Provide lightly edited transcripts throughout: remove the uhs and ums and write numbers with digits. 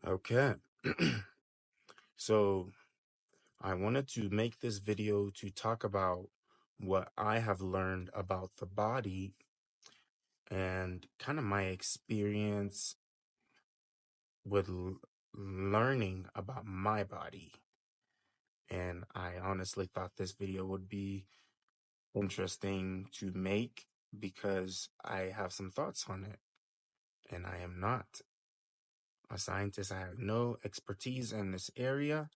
Okay. So I wanted to make this video to talk about what I have learned about the body and kind of my experience with learning about my body. And I honestly thought this video would be interesting to make because I have some thoughts on it. And I am not a scientist, I have no expertise in this area,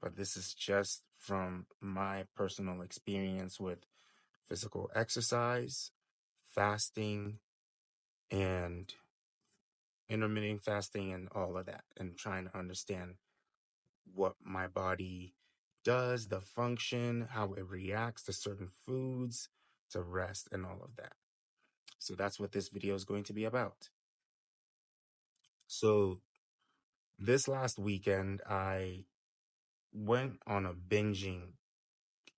but this is just from my personal experience with physical exercise, fasting, and intermittent fasting, and all of that, and trying to understand what my body does, the function, how it reacts to certain foods, to rest, and all of that. So that's what this video is going to be about. So this last weekend, I went on a binging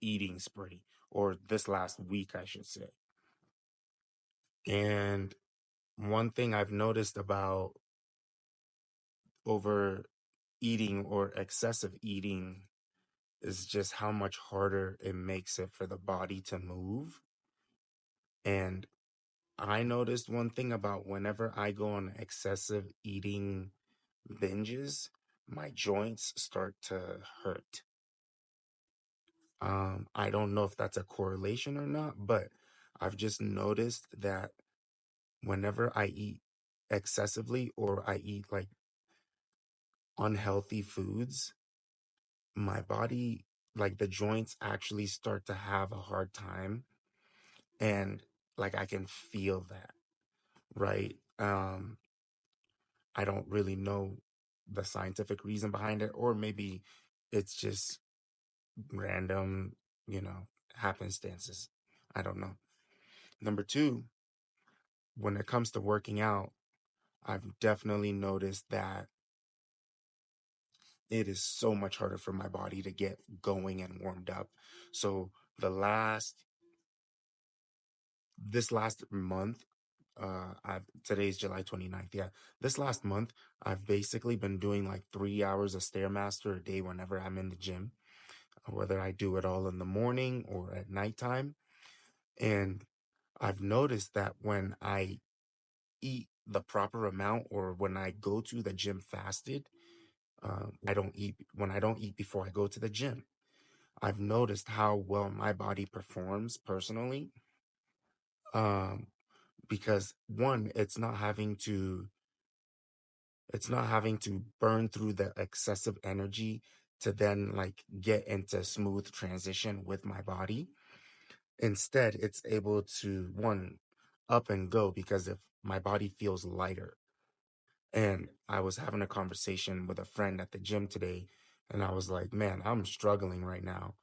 eating spree, or this last week, I should say. And one thing I've noticed about overeating or excessive eating is just how much harder it makes it for the body to move. And I noticed one thing about whenever I go on excessive eating binges, my joints start to hurt. I don't know if that's a correlation or not, but I've just noticed that whenever I eat excessively or I eat like unhealthy foods, my body, like the joints actually start to have a hard time. And like I can feel that, right? I don't really know the scientific reason behind it, or maybe it's just random, happenstances. I don't know. Number two, when it comes to working out, I've definitely noticed that it is so much harder for my body to get going and warmed up. So the last this last month, I've today's July 29th. Yeah. This last month, I've basically been doing like 3 hours of Stairmaster a day whenever I'm in the gym, whether I do it all in the morning or at nighttime. And I've noticed that when I eat the proper amount or when I go to the gym fasted, when I don't eat before I go to the gym, I've noticed how well my body performs personally. Um, because one, it's not having to burn through the excessive energy to then like get into smooth transition with my body. Instead, it's able to one up and go because if my body feels lighter. And I was having a conversation with a friend at the gym today, and I was like, man, I'm struggling right now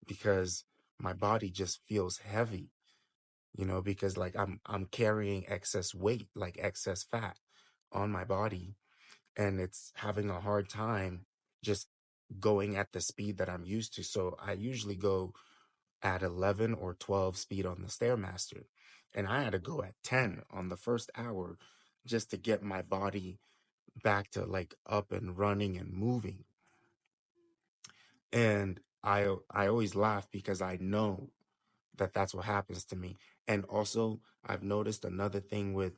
because my body just feels heavy, because like I'm carrying excess weight, like excess fat on my body, and it's having a hard time just going at the speed that I'm used to. So I usually go at 11 or 12 speed on the Stairmaster, and I had to go at 10 on the first hour just to get my body back to like up and running and moving. And I always laugh because I know that that's what happens to me. And also, I've noticed another thing with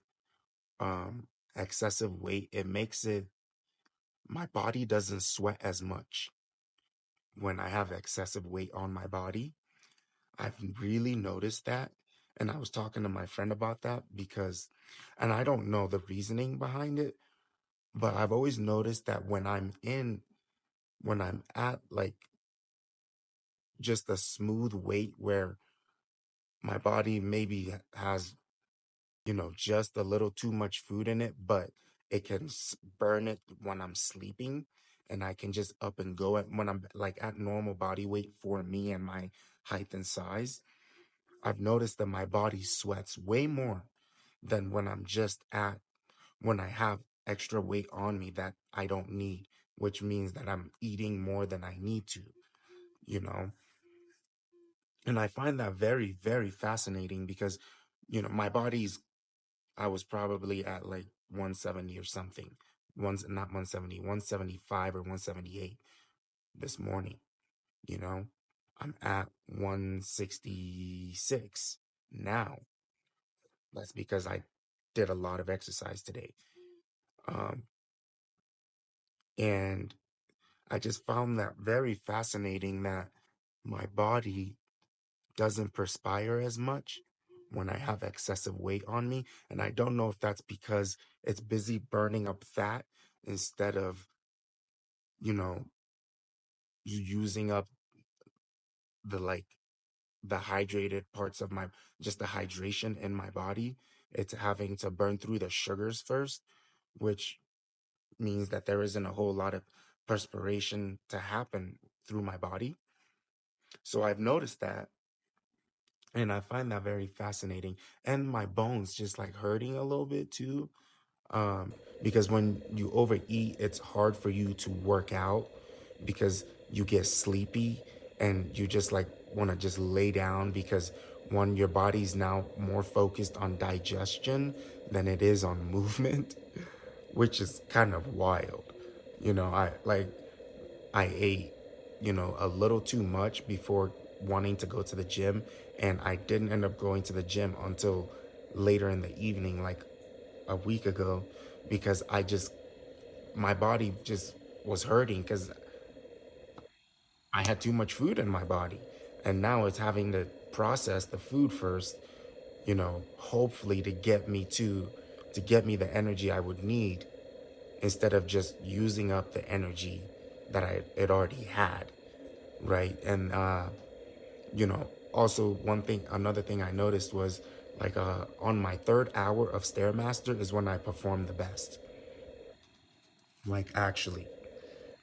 um excessive weight, it makes it my body doesn't sweat as much when I have excessive weight on my body. I've really noticed that. And I was talking to my friend about that because, and I don't know the reasoning behind it, but I've always noticed that when I'm at like just a smooth weight where my body maybe has, just a little too much food in it, but it can burn it when I'm sleeping, and I can just up and go at when I'm like at normal body weight for me and my height and size. I've noticed that my body sweats way more than when I have extra weight on me that I don't need, which means that I'm eating more than I need to, you know? And I find that very, very fascinating because, my body's, I was probably at like 170 or something not 170, 175 or 178 this morning, you know. I'm at 166 now. That's because I did a lot of exercise today. Um, and I just found that very fascinating that my body doesn't perspire as much when I have excessive weight on me. And I don't know if that's because it's busy burning up fat instead of, you know, using up the like the hydrated parts of my just the hydration in my body. It's having to burn through the sugars first, which means that there isn't a whole lot of perspiration to happen through my body. So I've noticed that, and I find that very fascinating. And my bones just like hurting a little bit too. Because when you overeat, it's hard for you to work out because you get sleepy and you just like want to just lay down because one, your body's now more focused on digestion than it is on movement, which is kind of wild. I ate, a little too much before wanting to go to the gym, and I didn't end up going to the gym until later in the evening, like a week ago, because my body just was hurting because I had too much food in my body. And now it's having to process the food first, hopefully to get me the energy I would need instead of just using up the energy that I it already had, right? And also another thing I noticed was like on my third hour of Stairmaster is when I perform the best. Like actually,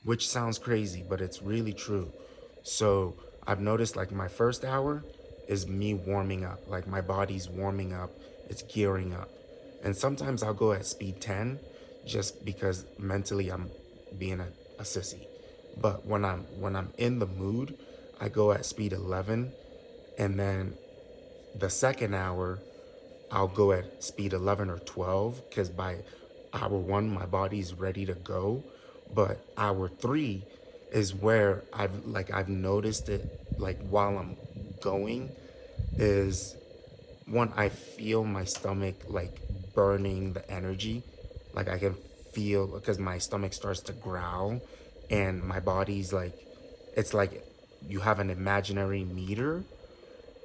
which sounds crazy, but it's really true. So I've noticed like my first hour is me warming up, like my body's warming up, it's gearing up. And sometimes I'll go at speed 10 just because mentally I'm being a sissy. But when I'm in the mood, I go at speed 11, and then the second hour I'll go at speed 11 or 12 because by hour one, my body's ready to go. But hour three is where I've noticed it like while I'm going is when I feel my stomach like burning the energy. Like I can feel because my stomach starts to growl and my body's like, it's like you have an imaginary meter.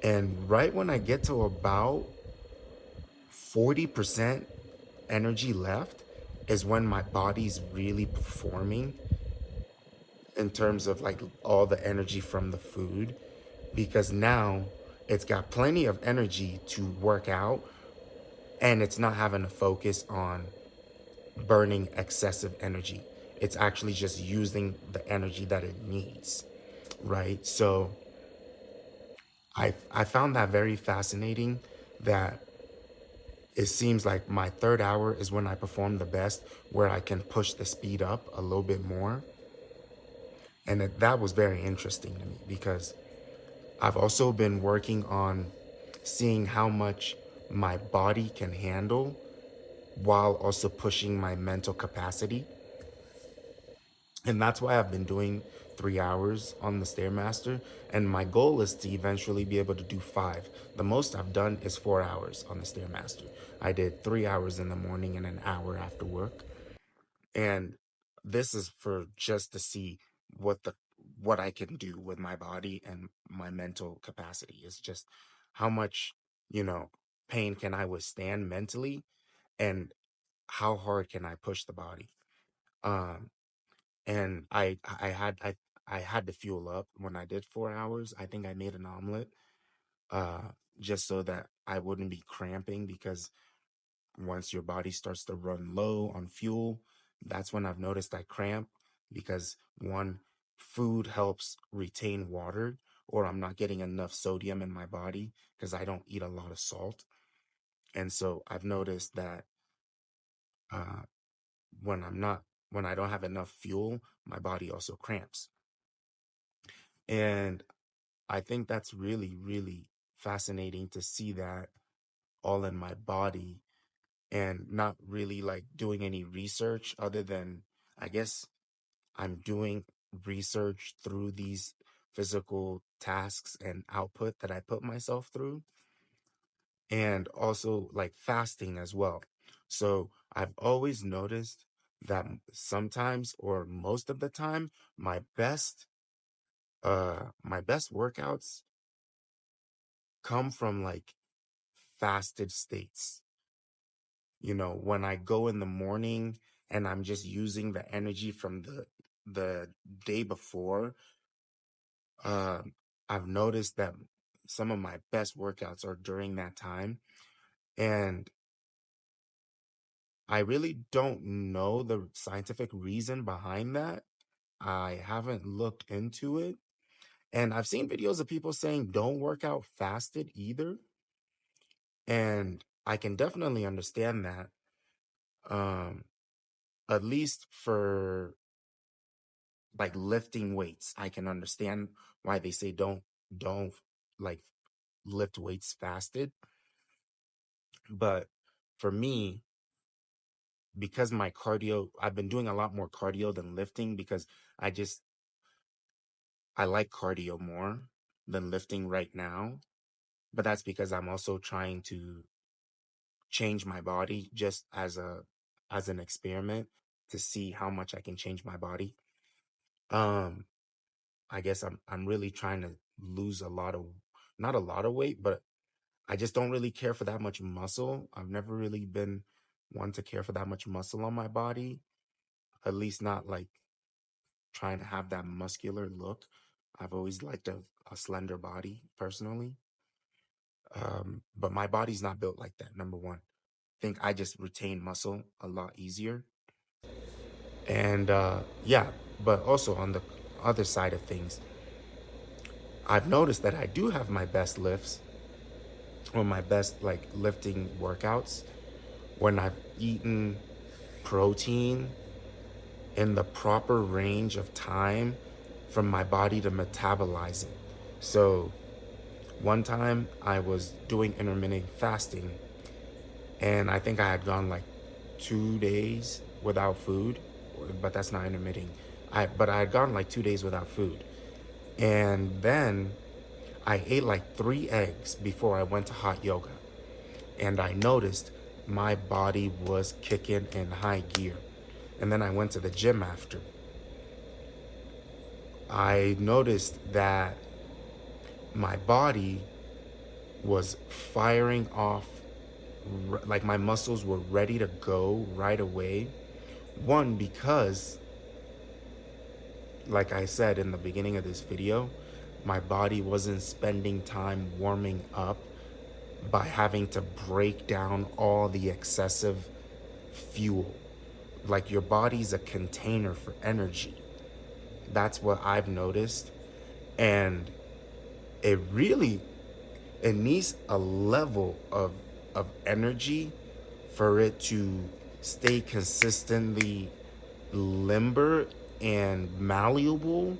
And right when I get to about 40% energy left is when my body's really performing in terms of like all the energy from the food, because now it's got plenty of energy to work out and it's not having to focus on burning excessive energy. It's actually just using the energy that it needs, right? So I found that very fascinating that it seems like my third hour is when I perform the best, where I can push the speed up a little bit more. And that was very interesting to me because I've also been working on seeing how much my body can handle while also pushing my mental capacity. And that's why I've been doing 3 hours on the Stairmaster. And my goal is to eventually be able to do 5. The most I've done is 4 hours on the Stairmaster. I did 3 hours in the morning and an hour after work. And this is for just to see what the what I can do with my body and my mental capacity. Is just how much, you know, pain can I withstand mentally, and how hard can I push the body. Um and I had to fuel up when I did 4 hours. I think I made an omelet uh just so that I wouldn't be cramping, because once your body starts to run low on fuel, that's when I've noticed I cramp, because one, food helps retain water, or I'm not getting enough sodium in my body because I don't eat a lot of salt. And so I've noticed that uh, when when I don't have enough fuel, my body also cramps. And I think that's really, really fascinating to see that all in my body. and not really like doing any research other than, I guess I'm doing research through these physical tasks and output that I put myself through, and also like fasting as well. So I've always noticed that sometimes, or most of the time, my best workouts come from like fasted states. When I go in the morning and I'm just using the energy from the day before, uh, I've noticed that some of my best workouts are during that time. And I really don't know the scientific reason behind that. I haven't looked into it. And I've seen videos of people saying don't work out fasted either. And I can definitely understand that. Um, at least for like lifting weights, I can understand why they say don't like lift weights fasted. But for me, because my cardio, I've been doing a lot more cardio than lifting because I just I like cardio more than lifting right now. But that's because I'm also trying to change my body just as an experiment to see how much I can change my body. Um, I guess I'm really trying to lose a lot of, not a lot of weight, but I just don't really care for that much muscle. I've never really been one to care for that much muscle on my body, at least not like trying to have that muscular look. I've always liked a slender body personally. But my body's not built like that, number one. I think I just retain muscle a lot easier. And yeah, but also on the other side of things, I've noticed that I do have my best lifts or my best like lifting workouts when I've eaten protein in the proper range of time for my body to metabolize it. So one time I was doing intermittent fasting, and I think I had gone like 2 days without food, but that's not intermittent. But I had gone like 2 days without food. And then I ate like 3 eggs before I went to hot yoga. And I noticed my body was kicking in high gear. And then I went to the gym after. I noticed that my body was firing off, like my muscles were ready to go right away. One, because, like I said in the beginning of this video, my body wasn't spending time warming up by having to break down all the excessive fuel. Like your body's a container for energy. That's what I've noticed. And it really it needs a level of energy for it to stay consistently limber and malleable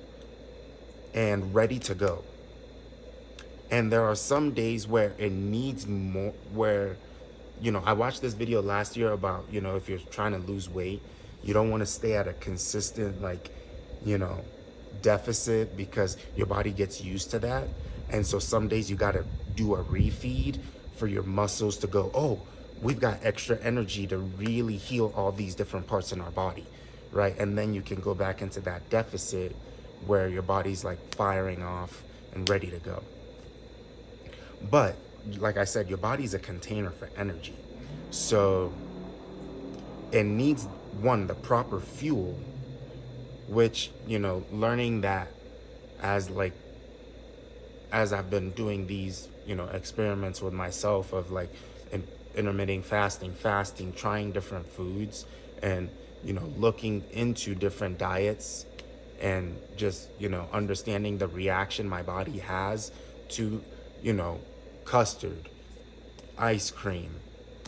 and ready to go. And there are some days where it needs more, where, I watched this video last year about, if you're trying to lose weight, you don't want to stay at a consistent, like, you know, deficit because your body gets used to that. And so some days you got to do a refeed for your muscles to go, oh, we've got extra energy to really heal all these different parts in our body, right? And then you can go back into that deficit where your body's like firing off and ready to go. But like I said, your body's a container for energy. So it needs, one, the proper fuel, which, learning that as like as I've been doing these, experiments with myself of like intermittent fasting, trying different foods and, looking into different diets and just, understanding the reaction my body has to, you know, custard, ice cream,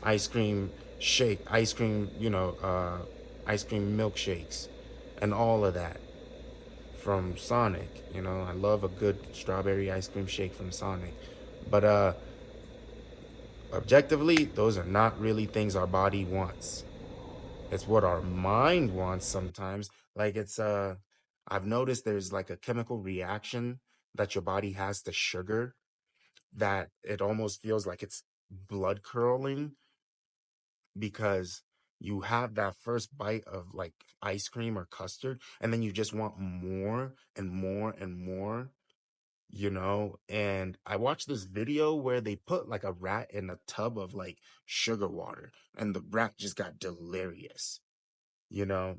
ice cream shake, ice cream milkshakes, and all of that from Sonic. I love a good strawberry ice cream shake from Sonic. But objectively, those are not really things our body wants. It's what our mind wants sometimes. Like I've noticed there's like a chemical reaction that your body has to sugar that it almost feels like it's blood curling because you have that first bite of like ice cream or custard and then you just want more and more and more, you know. And I watched this video where they put like a rat in a tub of like sugar water and the rat just got delirious, you know,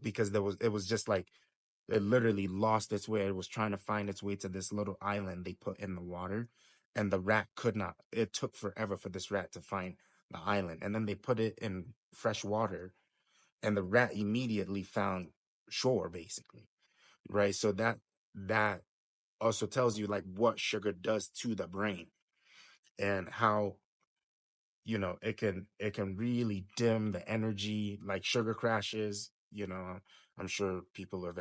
because it was just like it literally lost its way. It was trying to find its way to this little island they put in the water, and the rat could not. It took forever for this rat to find the island. And then they put it in fresh water, and the rat immediately found shore, basically. Right. So that also tells you like what sugar does to the brain and how, you know, it can really dim the energy, like sugar crashes, you know. I'm sure people have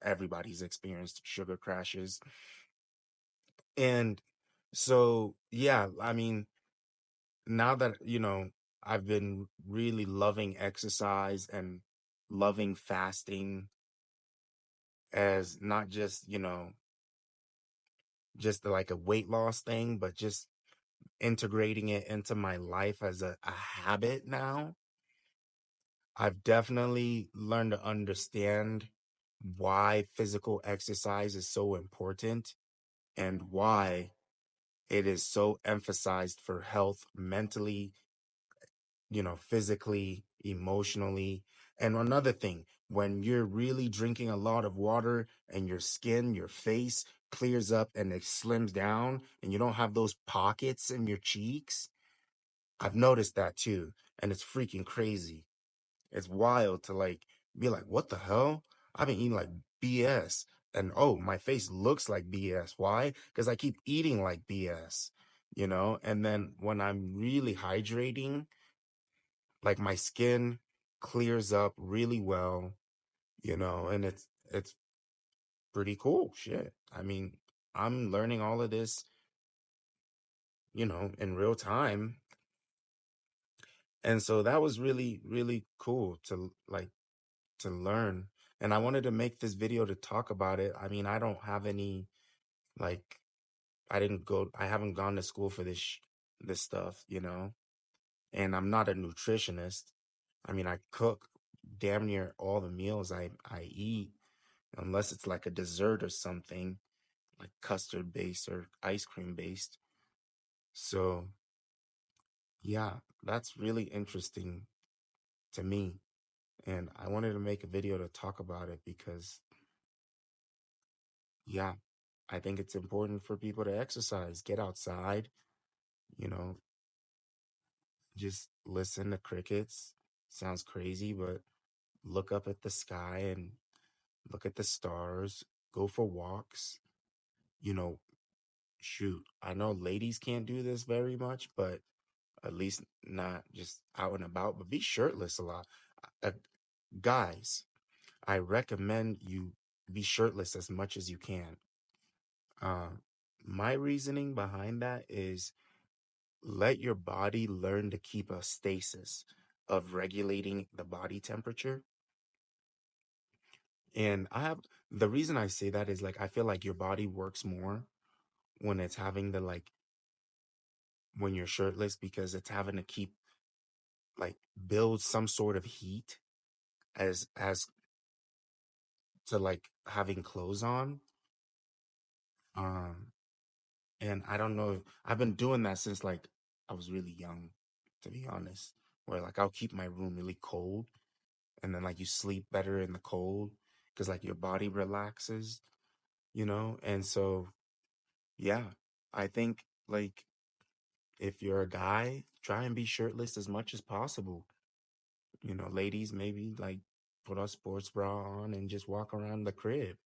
everybody's experienced sugar crashes. And so yeah, I mean, now that, you know, I've been really loving exercise and loving fasting as not just, you know, just like a weight loss thing, but just integrating it into my life as a habit now. I've definitely learned to understand why physical exercise is so important and why it is so emphasized for health mentally, you know, physically, emotionally. And another thing, when you're really drinking a lot of water and your skin, your face clears up and it slims down and you don't have those pockets in your cheeks, I've noticed that too. And it's freaking crazy. It's wild to like be like, what the hell? I've been eating like BS. And oh, my face looks like BS. Why? Because I keep eating like BS, you know? And then when I'm really hydrating, like my skin clears up really well, you know, and it's pretty cool. Shit. I mean, I'm learning all of this, you know, in real time. And so that was really, really cool to like to learn. And I wanted to make this video to talk about it. I mean, I don't have any like I haven't gone to school for this stuff, you know. And I'm not a nutritionist. I mean, I cook damn near all the meals I eat unless it's like a dessert or something, like custard based or ice cream based. So, yeah, that's really interesting to me. And I wanted to make a video to talk about it because, yeah, I think it's important for people to exercise, get outside, you know, just listen to crickets. Sounds crazy, but look up at the sky and look at the stars, go for walks, you know, shoot. I know ladies can't do this very much, but at least not just out and about, but be shirtless a lot. Uh, Guys, I recommend you be shirtless as much as you can. Uh, my reasoning behind that is let your body learn to keep a stasis of regulating the body temperature. And the reason I say that is like I feel like your body works more when it's having the like when you're shirtless because it's having to keep like build some sort of heat as to like having clothes on. Um and I don't know, I've been doing that since like I was really young, to be honest, where like I'll keep my room really cold and then like you sleep better in the cold because like your body relaxes, you know? And so, yeah, I think like if you're a guy, try and be shirtless as much as possible. You know, ladies, maybe like put a sports bra on and just walk around the crib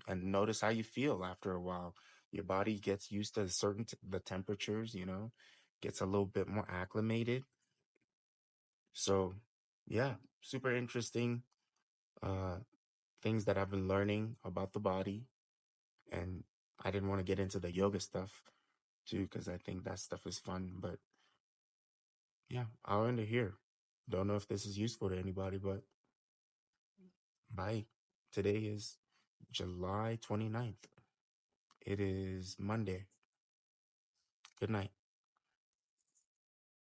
and notice how you feel after a while. Your body gets used to the temperatures, you know, gets a little bit more acclimated. So, yeah, super interesting uh things that I've been learning about the body, and I didn't want to get into the yoga stuff. too, because I think that stuff is fun. But yeah, I'll end it here. Don't know if this is useful to anybody, but bye. Today is July 29th. It is Monday. Good night.